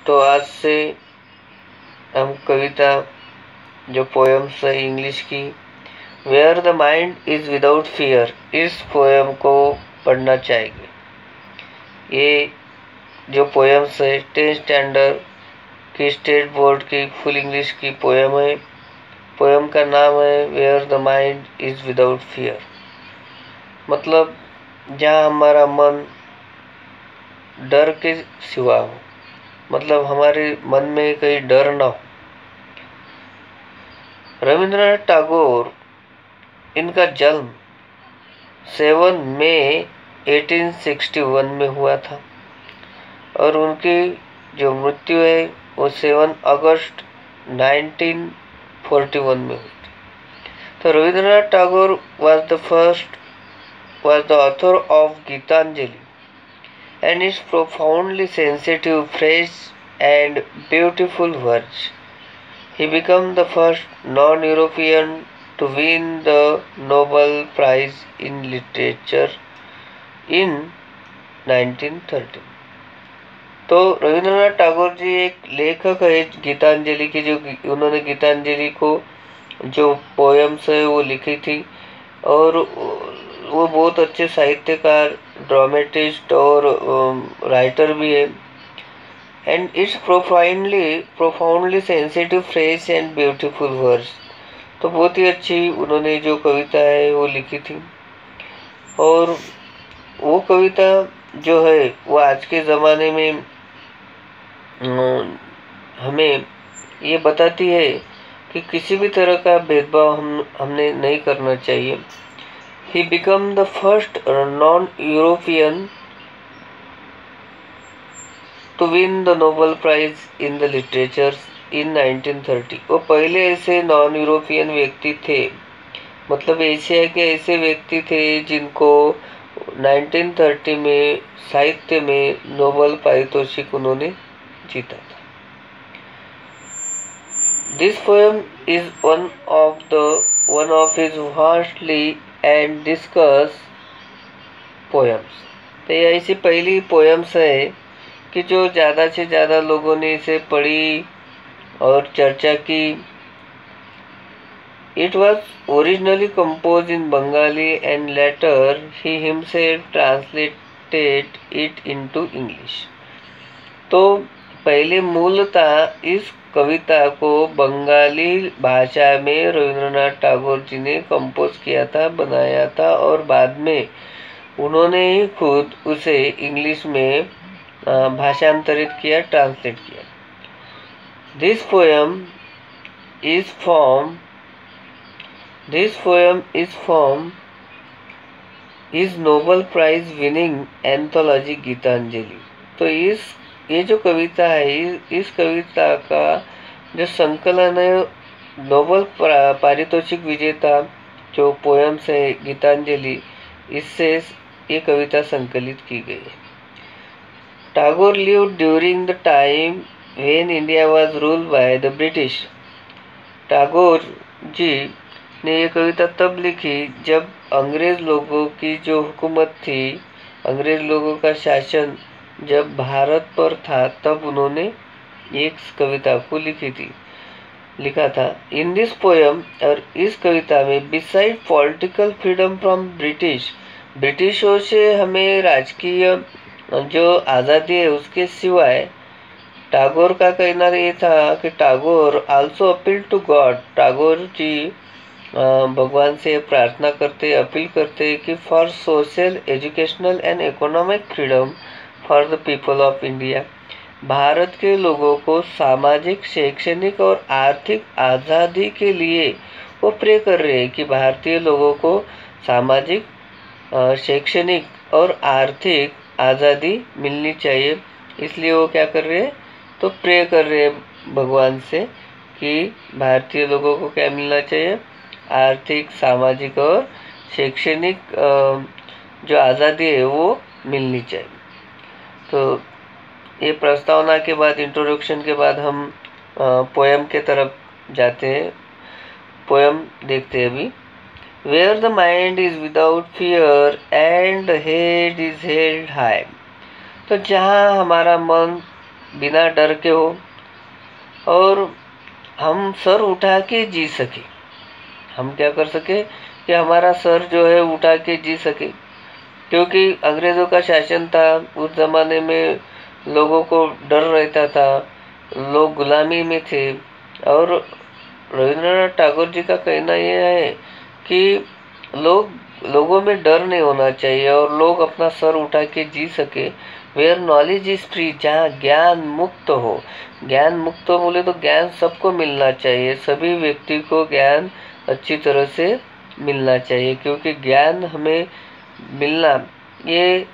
तो आज से हम कविता जो पोएम्स है इंग्लिश की, where the mind is without fear, इस पोएम को पढ़ना चाहिए। ये जो पोएम्स है 10th स्टैंडर्ड की स्टेट बोर्ड की फुल इंग्लिश की पोएम है। पोएम का नाम है where the mind is without fear, मतलब जहाँ हमारा मन डर के सिवा हो, मतलब हमारे मन में कहीं डर ना हो। रविंद्रनाथ टैगोर, इनका जन्म 7 मई 1861 में हुआ था और उनकी जो मृत्यु है वो 7 अगस्त 1941 में हुई थी। तो Rabindranath Tagore was the author of Gitanjali and its profoundly sensitive, fresh and beautiful verse. He became the first non-European to win the Nobel Prize in Literature in 1913. तो रविंद्रनाथ टैगोर जी एक लेखक है गीतांजलि की, जो उन्होंने गीतांजलि को जो पोएम्स है वो लिखी थी और वो बहुत अच्छे साहित्यकार, ड्रामेटिस्ट और राइटर भी है। And it's profoundly sensitive, fresh and beautiful verse, तो बहुत ही अच्छी उन्होंने जो कविता है वो लिखी थी। और वो कविता जो है वो आज के ज़माने में हमें ये बताती है कि किसी भी तरह का भेदभाव हमने नहीं करना चाहिए। He became the first non-European to win the Nobel Prize in the Literature in 1930. वो पहले ऐसे नॉन यूरोपियन व्यक्ति थे, मतलब एशिया के ऐसे व्यक्ति थे जिनको 1930 में साहित्य में नोबेल पारितोषिक उन्होंने जीता था। This poem is one of his vastly and discuss poems। तो ये ऐसी पहली पोएम्स है कि जो ज़्यादा से ज़्यादा लोगों ने इसे पढ़ी और चर्चा की। It was originally composed in Bengali and later he himself translated it into English। तो पहले मूलतः इस कविता को बंगाली भाषा में रविंद्रनाथ टैगोर जी ने कंपोज किया था, बनाया था और बाद में उन्होंने ही खुद उसे इंग्लिश में भाषांतरित किया, ट्रांसलेट किया। This poem is from is Nobel prize winning anthology Gitanjali. तो ये जो कविता है, इस कविता का जो संकलन है नोबेल पारितोषिक विजेता जो पोएम्स है गीतांजलि, इससे ये कविता संकलित की गई है। Tagore lived during the time when India was ruled by the British. Tagore ji ने ये कविता तब लिखी जब अंग्रेज लोगों की जो हुकूमत थी, अंग्रेज लोगों का शासन जब भारत पर था, तब उन्होंने एक कविता को लिखा था। इन दिस पोएम, और इस कविता में बिसाइड पॉलिटिकल फ्रीडम फ्रॉम ब्रिटिशों से हमें राजकीय जो आज़ादी है उसके सिवाय, टैगोर का कहना ये था कि Tagore also appeal to God. Tagore ji भगवान से प्रार्थना करते, अपील करते कि for social, educational and economic freedom for the people of India. Bharat के लोगों को सामाजिक, शैक्षणिक और आर्थिक आज़ादी के लिए वो प्रे कर रहे हैं कि भारतीय लोगों को सामाजिक, शैक्षणिक और आर्थिक आज़ादी मिलनी चाहिए। इसलिए वो क्या कर रहे हैं, तो प्रे कर रहे हैं भगवान से कि भारतीय लोगों को क्या मिलना चाहिए, आर्थिक, सामाजिक और शैक्षणिक जो आज़ादी है वो मिलनी चाहिए। तो ये प्रस्तावना के बाद, इंट्रोडक्शन के बाद हम पोएम के तरफ जाते हैं। पोएम देखते हैं अभी। Where the mind is without fear and the head is held high. तो जहाँ हमारा मन बिना डर के हो और हम सर उठा के जी सके। हम क्या कर सके कि हमारा सर जो है उठा के जी सके, क्योंकि अंग्रेज़ों का शासन था उस ज़माने में, लोगों को डर रहता था, लोग गुलामी में थे। और रविंद्रनाथ टैगोर जी का कहना यह है कि लोगों में डर नहीं होना चाहिए और लोग अपना सर उठा के जी सके। वेयर नॉलेज इज फ्री, जहाँ ज्ञान मुक्त हो। ज्ञान मुक्त हो बोले तो ज्ञान सबको मिलना चाहिए, सभी व्यक्ति को ज्ञान अच्छी तरह से मिलना चाहिए, क्योंकि ज्ञान हमें मिलना ये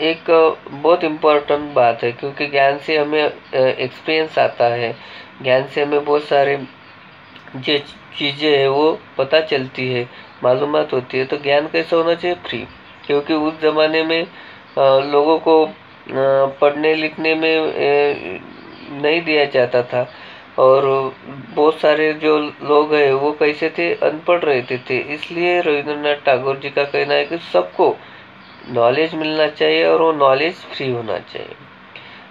एक बहुत इम्पोर्टेंट बात है, क्योंकि ज्ञान से हमें एक्सपीरियंस आता है, ज्ञान से हमें बहुत सारे जो चीज़ें हैं वो पता चलती है, मालूमात होती है। तो ज्ञान कैसा होना चाहिए? फ्री, क्योंकि उस ज़माने में लोगों को पढ़ने लिखने में नहीं दिया जाता था, और बहुत सारे जो लोग हैं वो कैसे थे? अनपढ़ रहते थे। इसलिए रविंद्रनाथ टैगोर जी का कहना है कि सबको नॉलेज मिलना चाहिए और वो नॉलेज फ्री होना चाहिए।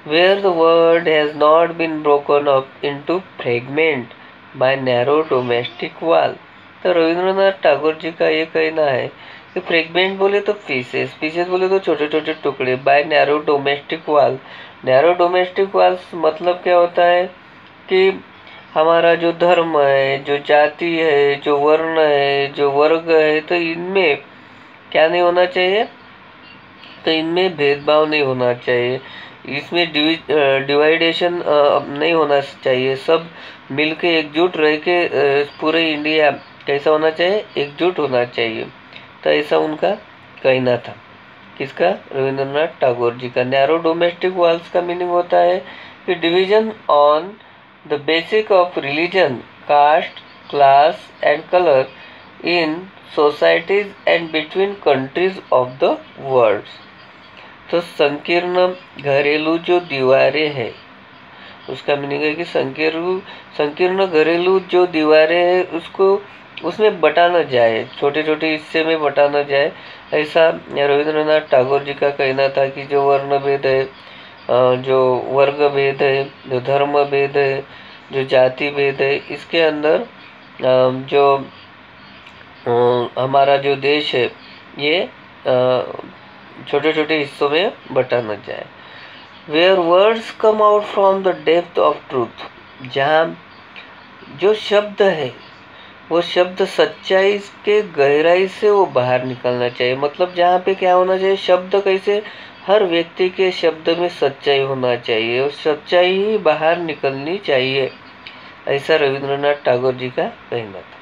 Where the world has not been broken up into fragment by narrow domestic wall. तो रविंद्रनाथ टैगोर जी का ये कहना है कि फ्रेगमेंट बोले तो पीसेस, पीसेस बोले तो छोटे छोटे टुकड़े, बाय नैरो डोमेस्टिक वाल। नैरो डोमेस्टिक वाल मतलब क्या होता है कि हमारा जो धर्म है, जो जाति है, जो वर्ण है, जो वर्ग है, तो इनमें क्या नहीं होना चाहिए? तो इनमें भेदभाव नहीं होना चाहिए, इसमें डिवाइडेशन नहीं होना चाहिए। सब मिलके एकजुट रह के पूरे इंडिया कैसा होना चाहिए? एकजुट होना चाहिए। तो ऐसा उनका कहना था। किसका? रविंद्रनाथ टैगोर जी का। नैरो डोमेस्टिक वाल्स का मीनिंग होता है कि division on the basic of religion, caste, class and colour in societies and between countries of the world. तो संकीर्ण घरेलू जो दीवारें हैं, उसका मीनिंग है कि संकीर्ण घरेलू जो दीवारें हैं उसको उसमें बटा न जाए, छोटे छोटे हिस्से में बटा न जाए। ऐसा रविंद्रनाथ टैगोर जी का कहना था कि जो वर्ण भेद है, जो वर्ग भेद है, जो धर्म भेद है, जो जाति भेद है, इसके अंदर जो हमारा जो देश है ये छोटे छोटे हिस्सों में बटा न जाए। Where words come out from the depth of truth, जहाँ जो शब्द है वो शब्द सच्चाई के गहराई से वो बाहर निकलना चाहिए। मतलब जहाँ पे क्या होना चाहिए? शब्द कैसे? हर व्यक्ति के शब्द में सच्चाई होना चाहिए और सच्चाई ही बाहर निकलनी चाहिए, ऐसा रविंद्रनाथ टैगोर जी का कहना था।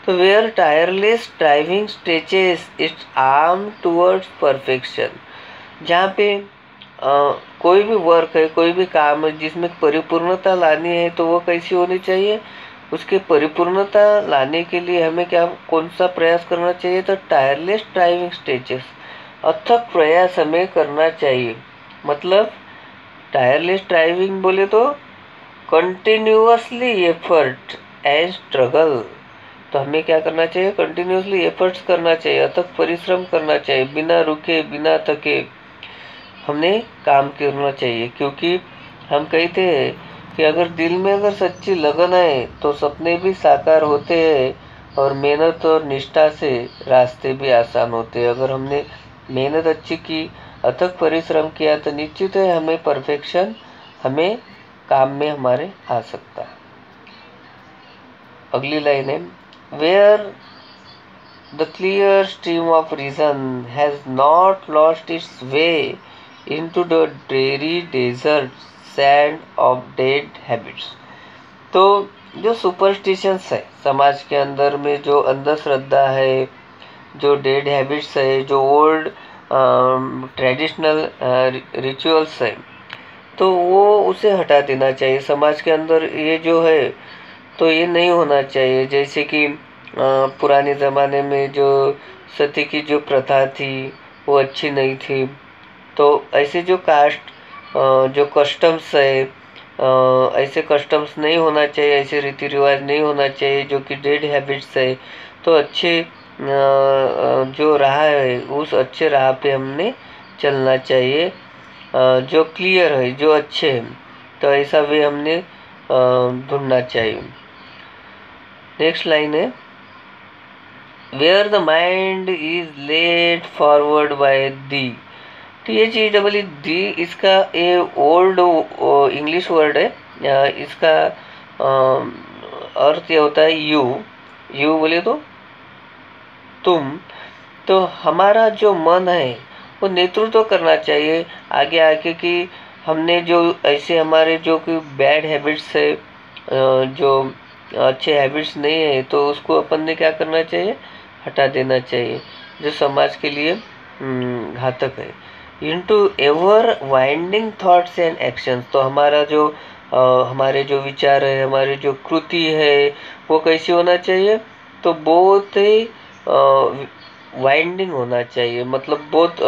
तो where tireless striving stretches its arm towards perfection, जहाँ पे कोई भी वर्क है, कोई भी काम है जिसमें परिपूर्णता लानी है, तो वो कैसी होनी चाहिए? उसके परिपूर्णता लाने के लिए हमें क्या कौन सा प्रयास करना चाहिए? तो टायरलेस स्ट्राइविंग स्ट्रेचेस, अथक प्रयास हमें करना चाहिए। मतलब टायरलेस स्ट्राइविंग बोले तो कंटिन्यूअसली एफर्ट एंड स्ट्रगल। तो हमें क्या करना चाहिए? कंटिन्यूअसली एफर्ट्स करना चाहिए, अथक परिश्रम करना चाहिए, बिना रुके बिना थके हमने काम करना चाहिए। क्योंकि हम कहते हैं कि अगर दिल में अगर सच्ची लगन है तो सपने भी साकार होते हैं और मेहनत और निष्ठा से रास्ते भी आसान होते हैं। अगर हमने मेहनत अच्छी की, अथक परिश्रम किया, तो निश्चित है हमें परफेक्शन हमें काम में हमारे आ सकता है। अगली लाइन है, where the clear stream of reason has not lost its way into the dreary desert sand of dead habits. तो जो सुपरस्टिशंस है समाज के अंदर में, जो अंधश्रद्धा है, जो डेड हैबिट्स है, जो ओल्ड ट्रेडिशनल रिचुअल्स है, तो वो उसे हटा देना चाहिए समाज के अंदर। ये जो है तो ये नहीं होना चाहिए। जैसे कि पुराने ज़माने में जो सती की जो प्रथा थी वो अच्छी नहीं थी, तो ऐसे जो कास्ट जो कस्टम्स है, ऐसे कस्टम्स नहीं होना चाहिए, ऐसे रीति रिवाज नहीं होना चाहिए जो कि डेड हैबिट्स है। तो अच्छे जो राह है उस अच्छे राह पे हमने चलना चाहिए। जो क्लियर है, जो अच्छे हैं, तो ऐसा वे हमने ढूंढना चाहिए। नेक्स्ट लाइन है, where the mind is led forward by thee. तो ये चीज डबल दी, इसका ये ओल्ड इंग्लिश वर्ड है। इसका अर्थ ये होता है यू। यू बोले तो तुम। तो हमारा जो मन है वो नेतृत्व करना चाहिए आगे आके कि हमने जो ऐसे हमारे जो कि बैड हैबिट्स है, जो अच्छे हैबिट्स नहीं है, तो उसको अपन ने क्या करना चाहिए, हटा देना चाहिए, जो समाज के लिए घातक है। Into ever winding thoughts and actions, तो हमारा जो हमारे जो विचार है, हमारे जो कृति है, वो कैसी होना चाहिए, तो बहुत ही वाइंडिंग होना चाहिए, मतलब बहुत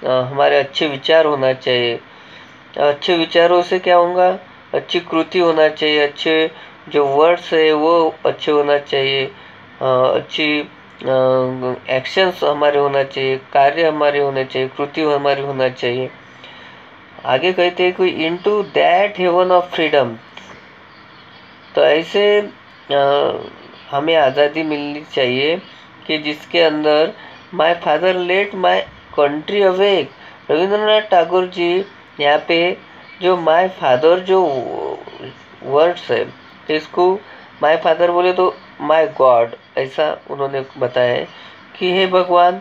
हमारे अच्छे विचार होना चाहिए। अच्छे विचारों से क्या होगा, अच्छी कृति होना चाहिए, अच्छे जो वर्ड्स है वो अच्छे होना चाहिए, अच्छी एक्शंस हमारे होना चाहिए, कार्य हमारे होने चाहिए, कृति हमारी होना चाहिए। आगे कहते हैं कि into that heaven of freedom, तो ऐसे हमें आज़ादी मिलनी चाहिए कि जिसके अंदर my father let my country awake. Rabindranath Tagore ji यहाँ पे जो माय फादर जो वर्ड्स है, तो इसको माय फादर बोले तो माय गॉड, ऐसा उन्होंने बताया है कि हे भगवान,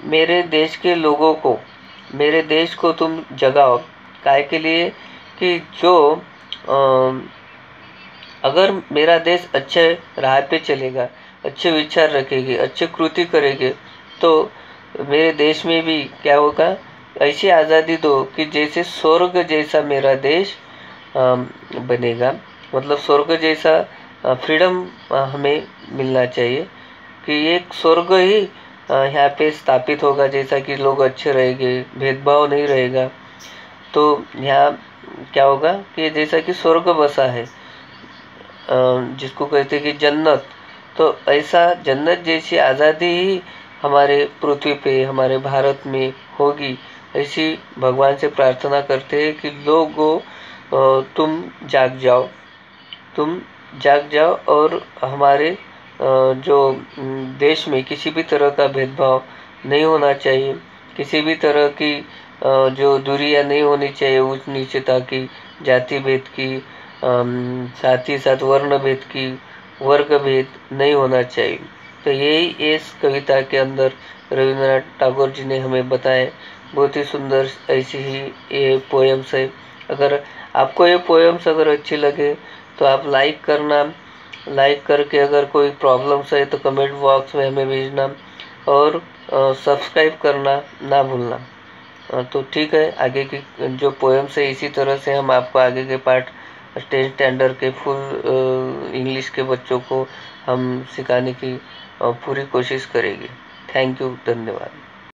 मेरे देश के लोगों को, मेरे देश को तुम जगाओ। काय के लिए कि जो अगर मेरा देश अच्छे राह पे चलेगा, अच्छे विचार रखेगी, अच्छे कृति करेंगे, तो मेरे देश में भी क्या होगा, ऐसी आज़ादी दो कि जैसे स्वर्ग जैसा मेरा देश बनेगा। मतलब स्वर्ग जैसा फ्रीडम हमें मिलना चाहिए कि एक स्वर्ग ही यहाँ पे स्थापित होगा, जैसा कि लोग अच्छे रहेंगे, भेदभाव नहीं रहेगा। तो यहाँ क्या होगा कि जैसा कि स्वर्ग बसा है, जिसको कहते हैं कि जन्नत, तो ऐसा जन्नत जैसी आज़ादी ही हमारे पृथ्वी पे, हमारे भारत में होगी। ऐसी भगवान से प्रार्थना करते हैं कि लोगों, तुम जाग जाओ, तुम जाग जाओ और हमारे जो देश में किसी भी तरह का भेदभाव नहीं होना चाहिए, किसी भी तरह की जो दूरियां नहीं होनी चाहिए, ऊंच नीचता की, जाति भेद की, साथ ही साथ वर्ण भेद की, वर्ग भेद नहीं होना चाहिए। तो यही इस कविता के अंदर रविंद्रनाथ टैगोर जी ने हमें बताया। बहुत ही सुंदर ऐसी ही ये पोएम्स है। अगर आपको ये पोएम्स अगर अच्छी लगे तो आप लाइक करना, लाइक करके अगर कोई प्रॉब्लम्स है तो कमेंट बॉक्स में हमें भेजना, और सब्सक्राइब करना ना भूलना। तो ठीक है, आगे की जो पोएम्स है इसी तरह से हम आपको आगे के पार्ट 10th स्टैंडर्ड के फुल इंग्लिश के बच्चों को हम सिखाने की पूरी कोशिश करेंगे। थैंक यू, धन्यवाद।